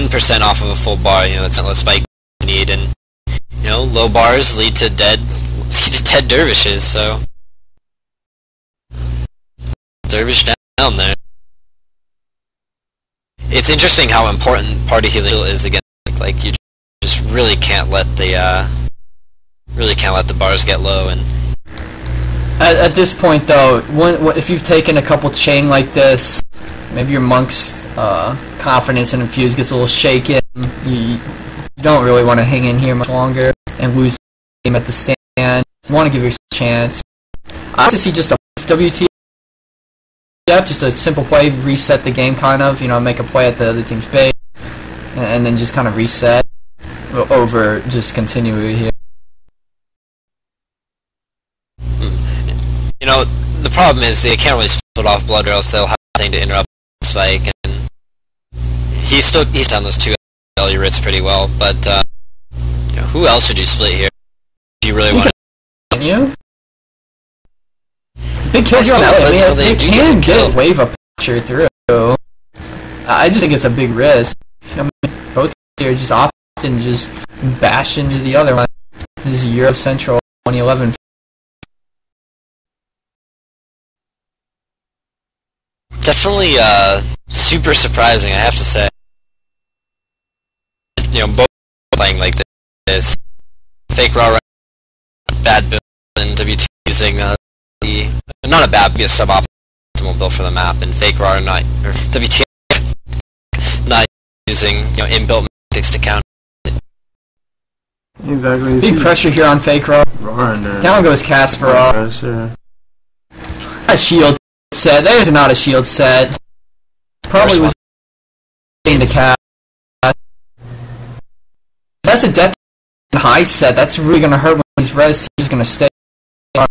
10% off of a full bar. That's not what spike need, and low bars lead to dead dervishes. So dervish down there. It's interesting how important party healing is again. Like you just really can't let the bars get low. And at this point, though, if you've taken a couple chain like this, maybe your monk's confidence and infuse gets a little shaken. You don't really want to hang in here much longer and lose the game at the stand. You want to give yourself a chance. I like to see just a WTF, just a simple play, reset the game kind of, make a play at the other team's base, and then just kind of reset over just continuing here. The problem is they can't really split off blood, or else they'll have nothing to interrupt spike, and he's done those two LE writs pretty well, but who else would you split here if you really want to? Can you? Big kills here on LE. They can get wave up pressure through. I just think it's a big risk. Both here just often just bash into the other one. This is Euro Central 2011. Definitely super surprising, I have to say. Both playing like this. Fake raw bad build, and WT using not a bad, but a suboptimal build for the map, and fake raw or WT not using inbuilt tactics to counter. Exactly. Big pressure here on fake raw. Down goes Kasparov. A shield set. There's not a shield set. Probably was in the cast. That's a death high set. That's really gonna hurt when he's res. He's gonna stay. I'm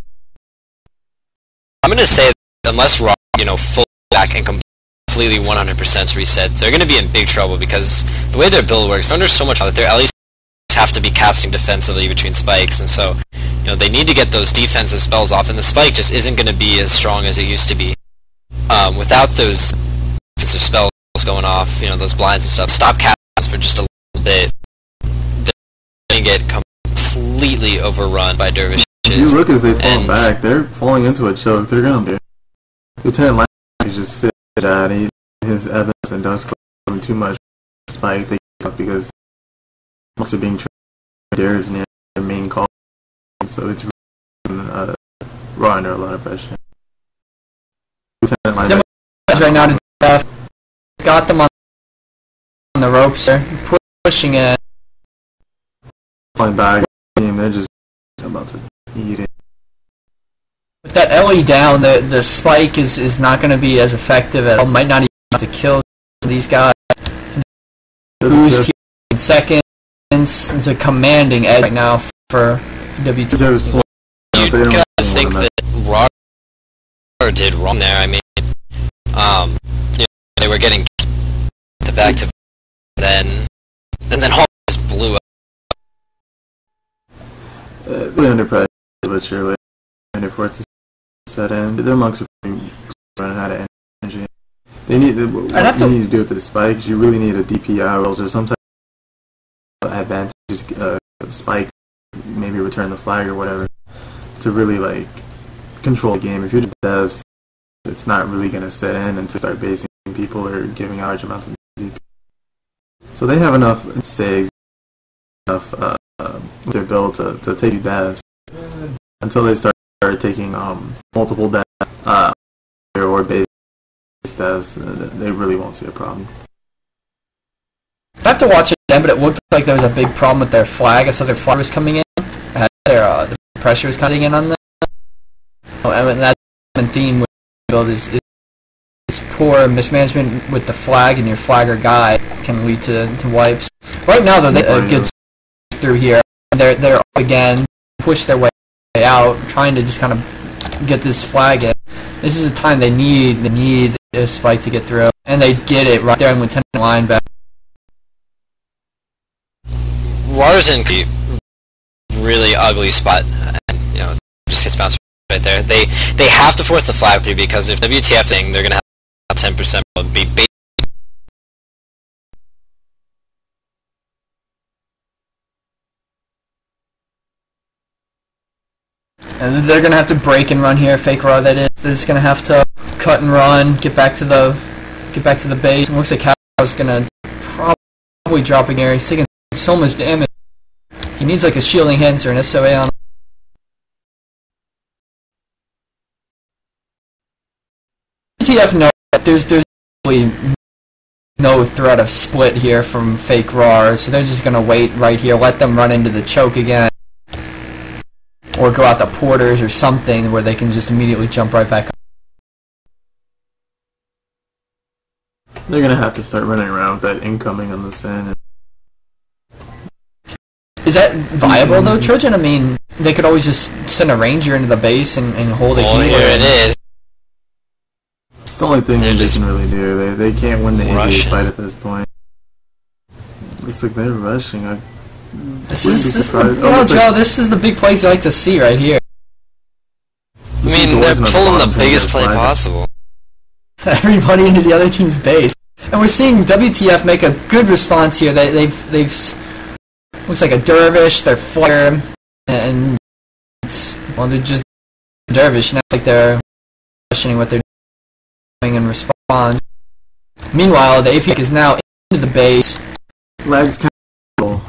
gonna say unless Raw, full back and completely 100% reset, they're gonna be in big trouble because the way their build works, they're under so much that they're at least have to be casting defensively between spikes, and so they need to get those defensive spells off, and the spike just isn't going to be as strong as it used to be without those defensive spells going off. Those blinds and stuff. Stop casting for just a little bit. They're going to get completely overrun by dervishes. If you look as they fall back, they're falling into a choke. They're going to be. Lieutenant Lang just sit at his Evans and Dusk too much spike. They give up because monks are being trained derivs near their main call, so it's raw under a lot of pressure. Lieutenant right now to death. Got them on the ropes. They're pushing it. Falling back, they're just about to eat it. With that LE down, the spike is not going to be as effective at all. Might not even have to kill these guys. Boost here in seconds. It's a commanding edge right now for WT. You guys think that Raw did wrong there? I mean, they were getting to back to then, and then Hall just blew up. Really under pressure, but surely under fourth to set in. Their monks are running out of energy. They need what you need to do with the spikes. You really need a DPI or some type of advantage, spike, maybe return the flag or whatever, to really control the game. If you're the devs, it's not really going to set in and to start basing people or giving large amounts of DP. So they have enough SIGs, enough with their build to take devs until they start taking multiple devs or base devs. They really won't see a problem. I have to watch it again, but it looked like there was a big problem with their flag. I saw their flag was coming in. The pressure was cutting in on them. And that theme with build is poor mismanagement with the flag, and your flagger guy can lead to wipes. Right now, though, they good through here. They're up again, push their way out, trying to just kind of get this flag in. This is a time they need a spike to get through, and they get it right there in Lieutenant Linebacker. War's in a really ugly spot, and just gets bounced right there. They have to force the flag through, because if WTF thing, they're gonna have 10% be And they're gonna have to break and run here. Fake Raw, that is. They're just gonna have to cut and run, get back to the base. It looks like Cow's gonna probably drop again. He's taking so much damage. He needs like a shielding hands or an SOA on him. TF knows that there's really no threat of split here from Fake Raw, so they're just gonna wait right here, let them run into the choke again, or go out the porters or something where they can just immediately jump right back up. They're gonna have to start running around with that incoming on the Sin. Is that viable though, Trojan? I mean, they could always just send a ranger into the base and hold a healer. Here it is. It's the only thing they can really do. They can't win the AJ fight at this point. Looks like they're rushing. This is the big plays you like to see right here. I mean, they're pulling the biggest play possible. Everybody into the other team's base, and we're seeing WTF make a good response here. They've looks like a dervish. They're flare, and they're just dervish. Now, like they're questioning what they're doing in response. Meanwhile, the AP is now into the base. Lag's kind of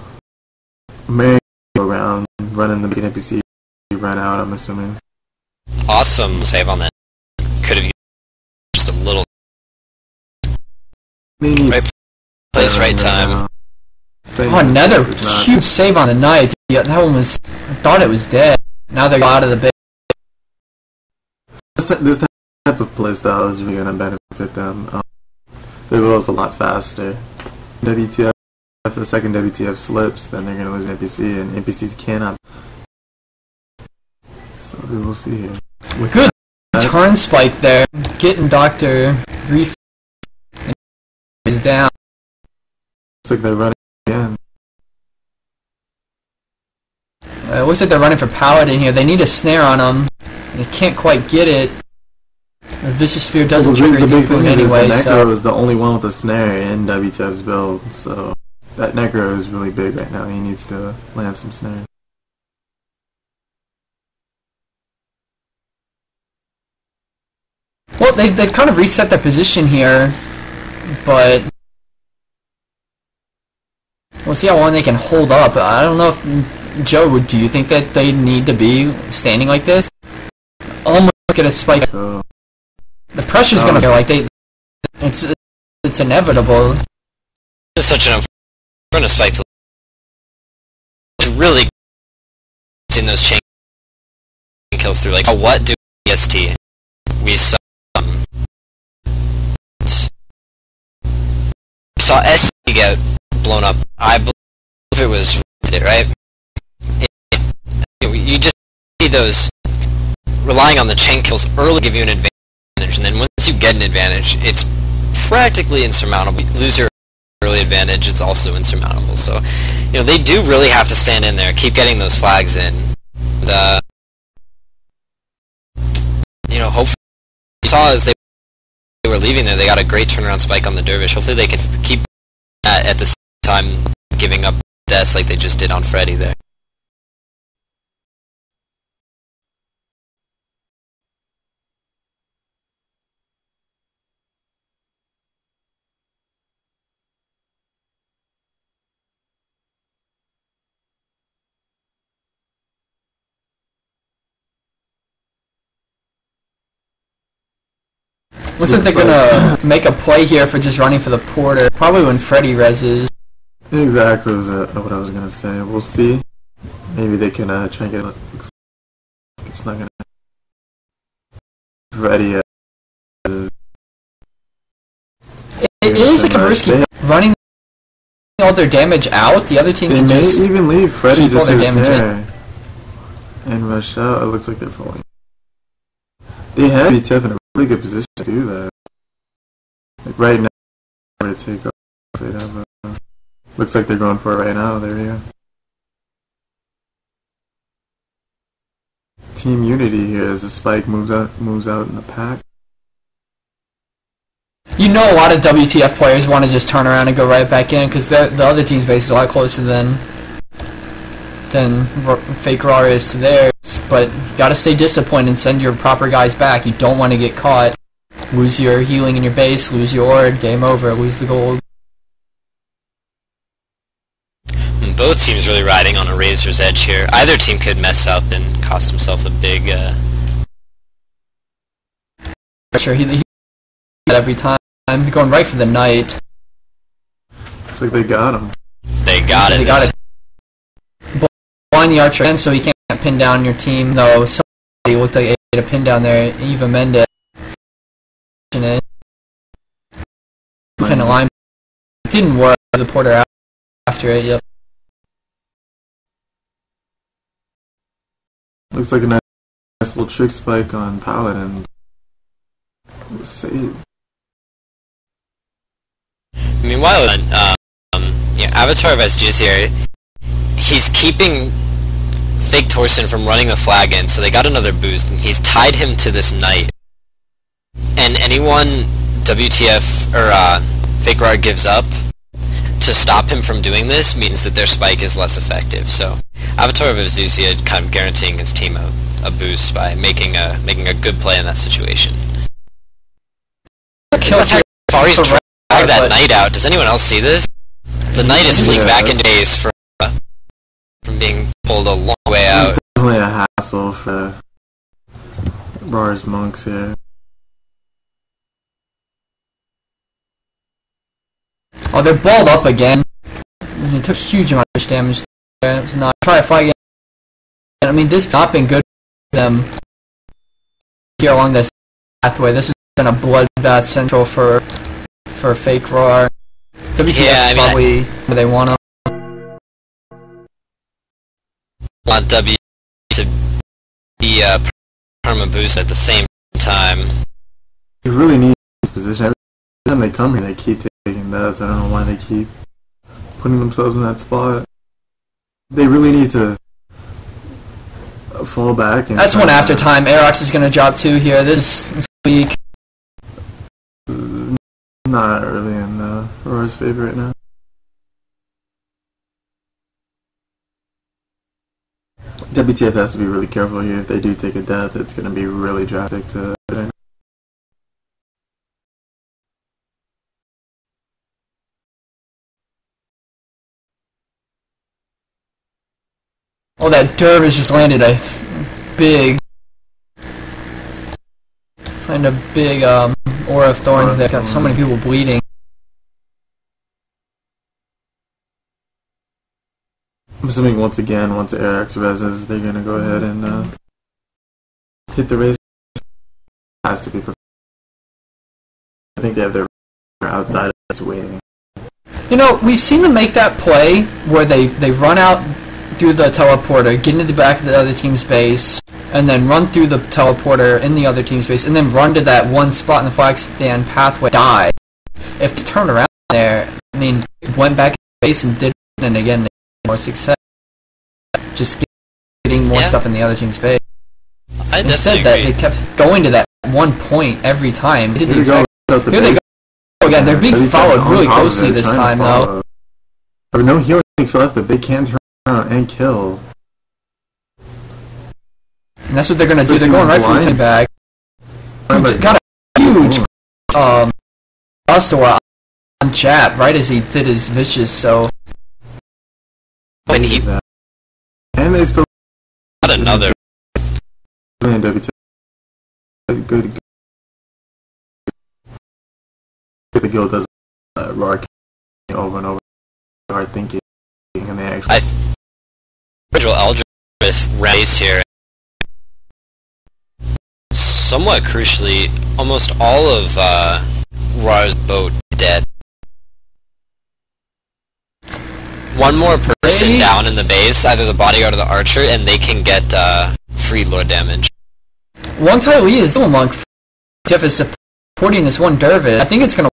may go around running the big NPC run out. I'm assuming. Awesome save on that. Could have used just a little. Right place, right time. Oh, another huge save on the knight. Yeah, that one was. I thought it was dead. Now they're out of the base. This type of playstyle is really going to benefit them. Their build's a lot faster. WTF, if the second WTF slips, then they're going to lose an NPC, and NPCs cannot. So we will see here. Good turn spike there. Getting Dr. Reef is down. Looks like they're running again. It looks like they're running for Paladin here. They need a snare on them. They can't quite get it. The Vicious Spear doesn't trigger deep wound anyway, the so... Necro is the only one with a snare in WTF's build, so... That Necro is really big right now. He needs to land some snares. Well, they've kind of reset their position here, but... We'll see how long they can hold up. I don't know if... Joe, do you think that they need to be standing like this? Almost get a spike. The pressure's gonna go like it's inevitable. It's such an unfortunate spike. It's really in those chain kills through. Like, what do EST? We saw SC get blown up. I believe it was right. You just see those relying on the chain kills early give you an advantage, and then once you get an advantage, it's practically insurmountable. You lose your early advantage, it's also insurmountable. So, they do really have to stand in there, keep getting those flags in. And, hopefully, you saw as they were leaving there, they got a great turnaround spike on the Dervish. Hopefully they can keep that at the same time giving up deaths like they just did on Freddy there. Looks like they're gonna make a play here for just running for the porter. Probably when Freddy reses. Exactly was what I was gonna say. We'll see. Maybe they can try and get. Looks like it's not gonna. Freddy. It is like a risky running all their damage out. The other team they can may just even leave Freddy keep all just their there damage and rush out. It looks like they're falling. They have WTF in a really good position to do that. Like right now, to take off. They have looks like they're going for it right now. There you go. Team unity here as the spike moves out in the pack. A lot of WTF players want to just turn around and go right back in because the other team's base is a lot closer than Fake Raw is to theirs. but you gotta stay disciplined and send your proper guys back. You don't want to get caught, lose your healing in your base, lose your ward, game over, lose the gold. Both teams really riding on a razor's edge here. Either team could mess up and cost himself a big... Sure, he every time. They're going right for the knight. Looks like they got him. They got it. They got it. Blind the archer in so he can't pin down your team, though somebody looked like he had a pin down there. Eva Mendez. Lieutenant line. It didn't work. The porter out after it, yep. Looks like a nice little trick spike on Paladin. Save. Meanwhile, Avatar of SG's here. He's keeping Fake Torsen from running the flag in, so they got another boost, and he's tied him to this knight. And anyone WTF or Fake Rar gives up to stop him from doing this means that their spike is less effective. So Avatar of Azusia kind of guaranteeing his team a boost by making a good play in that situation. Fari's dragged that knight out. Does anyone else see this? The knight is fleeing back into base from being pulled a long way out. It's definitely a hassle for Rar's monks here. Oh, they're balled up again. They took a huge amount of damage there. It was not try to fight again. I mean, this has not been good for them here along this pathway. This has been a bloodbath central for Fake Rar. WTF probably where they want them. Want W to be perma boost at the same time. You really need this position. Every time they come here, they keep taking those. I don't know why they keep putting themselves in that spot. They really need to fall back. And that's one after time. Aerox is going to drop 2 here this week. Not really in Roar's favor right now. WTF has to be really careful here. If they do take a death, it's going to be really drastic to... Oh, that dervish just landed a big... Landed a big Aura of Thorns there. Got so many people bleeding. I'm assuming once Aerox reses, they're going to go ahead and hit the race. Has to be perfect. I think they have their outside of us waiting. You know, we've seen them make that play where they run out through the teleporter, get into the back of the other team's base, and then run through the teleporter in the other team's base, and then run to that one spot in the flag stand pathway, die. If they turn around there, I mean, went back in the base and did it, and again, they had more success. Just getting more stuff in the other team's base. Instead, that they kept going to that one point every time. Here they go again. They're being followed really closely this time, though. There are no healing left that they can turn around and kill. And that's what they're gonna do. They're going right for the bag. Got a huge Bustor on Chap right as he did his vicious. So when he and they still got another. Good. The guild does Rar over and over. Hard thinking, and they actually. Original Eldritch with Race here. Somewhat crucially, almost all of Rar's boat dead. One more person down in the base, either the bodyguard or the archer, and they can get free lord damage. One Tai Li is a monk. Tiff is supporting this one dervish. I think it's gonna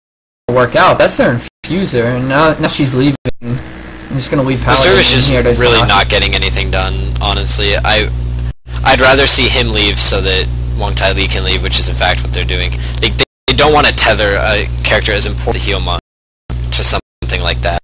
work out. That's their infuser, and now she's leaving. I'm just gonna leave Paladin this dervish is here to really not getting anything done. Honestly, I'd rather see him leave so that Wong Tai Li can leave, which is in fact what they're doing. They don't want to tether a character as important to heal monk to something like that.